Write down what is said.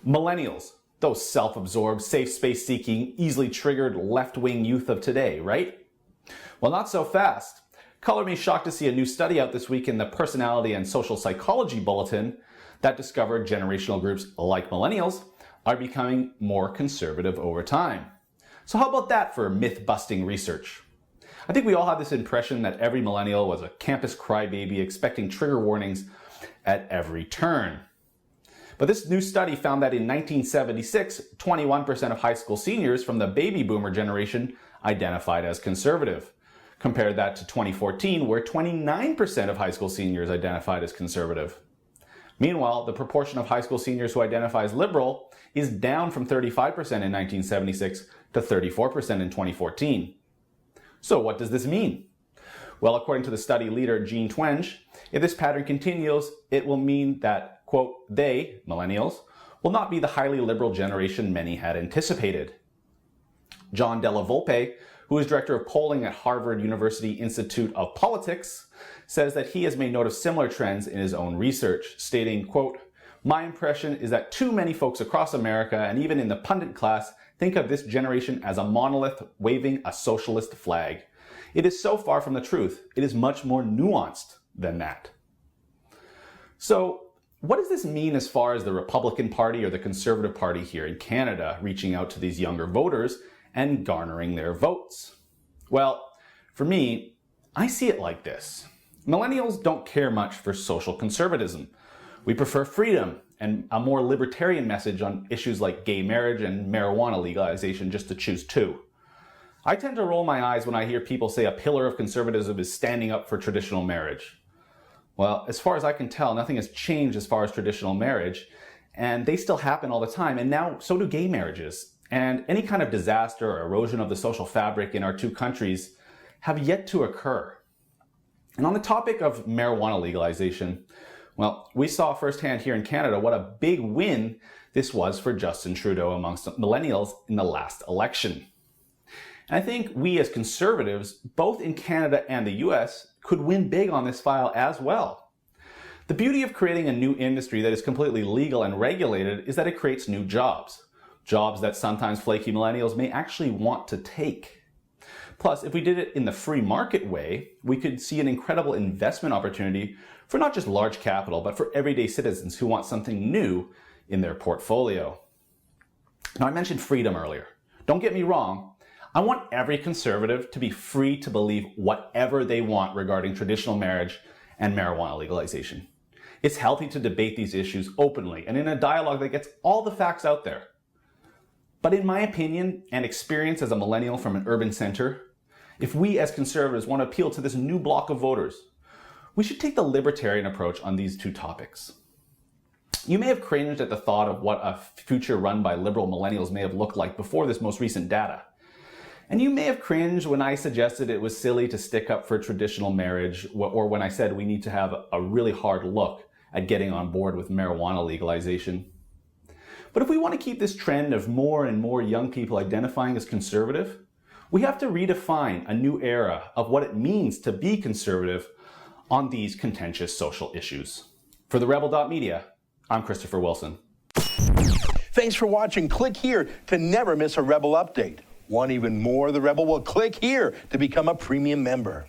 Millennials, those self-absorbed, safe space-seeking, easily triggered left-wing youth of today, right? Well, not so fast. Color me shocked to see a new study out this week in the Personality and Social Psychology Bulletin that discovered generational groups like millennials are becoming more conservative over time. So how about that for myth-busting research? I think we all have this impression that every millennial was a campus crybaby expecting trigger warnings at every turn. But this new study found that in 1976, 21% of high school seniors from the baby boomer generation identified as conservative. Compare that to 2014, where 29% of high school seniors identified as conservative. Meanwhile, the proportion of high school seniors who identify as liberal is down from 35% in 1976 to 34% in 2014. So what does this mean? Well, according to the study leader Jean Twenge, if this pattern continues, it will mean that, quote, they, millennials, will not be the highly liberal generation many had anticipated. John Della Volpe, who is director of polling at Harvard University Institute of Politics, says that he has made note of similar trends in his own research, stating, quote, my impression is that too many folks across America and even in the pundit class think of this generation as a monolith waving a socialist flag. It is so far from the truth. It is much more nuanced than that. So, what does this mean as far as the Republican Party or the Conservative Party here in Canada reaching out to these younger voters and garnering their votes? Well, for me, I see it like this. Millennials don't care much for social conservatism. We prefer freedom and a more libertarian message on issues like gay marriage and marijuana legalization, just to choose two. I tend to roll my eyes when I hear people say a pillar of conservatism is standing up for traditional marriage. Well, as far as I can tell, nothing has changed as far as traditional marriage, and they still happen all the time, and now so do gay marriages. And any kind of disaster or erosion of the social fabric in our two countries have yet to occur. And on the topic of marijuana legalization, well, we saw firsthand here in Canada what a big win this was for Justin Trudeau amongst millennials in the last election. And I think we as conservatives, both in Canada and the US, could win big on this file as well. The beauty of creating a new industry that is completely legal and regulated is that it creates new jobs. Jobs that sometimes flaky millennials may actually want to take. Plus, if we did it in the free market way, we could see an incredible investment opportunity for not just large capital, but for everyday citizens who want something new in their portfolio. Now, I mentioned freedom earlier. Don't get me wrong. I want every conservative to be free to believe whatever they want regarding traditional marriage and marijuana legalization. It's healthy to debate these issues openly and in a dialogue that gets all the facts out there. But in my opinion and experience as a millennial from an urban center, if we as conservatives want to appeal to this new block of voters, we should take the libertarian approach on these two topics. You may have cringed at the thought of what a future run by liberal millennials may have looked like before this most recent data. And you may have cringed when I suggested it was silly to stick up for traditional marriage, or when I said we need to have a really hard look at getting on board with marijuana legalization. But if we want to keep this trend of more and more young people identifying as conservative, we have to redefine a new era of what it means to be conservative on these contentious social issues. For the Rebel.media, I'm Christopher Wilson. Thanks for watching. Click here to never miss a Rebel update. Want even more of the Rebel? Well, click here to become a premium member.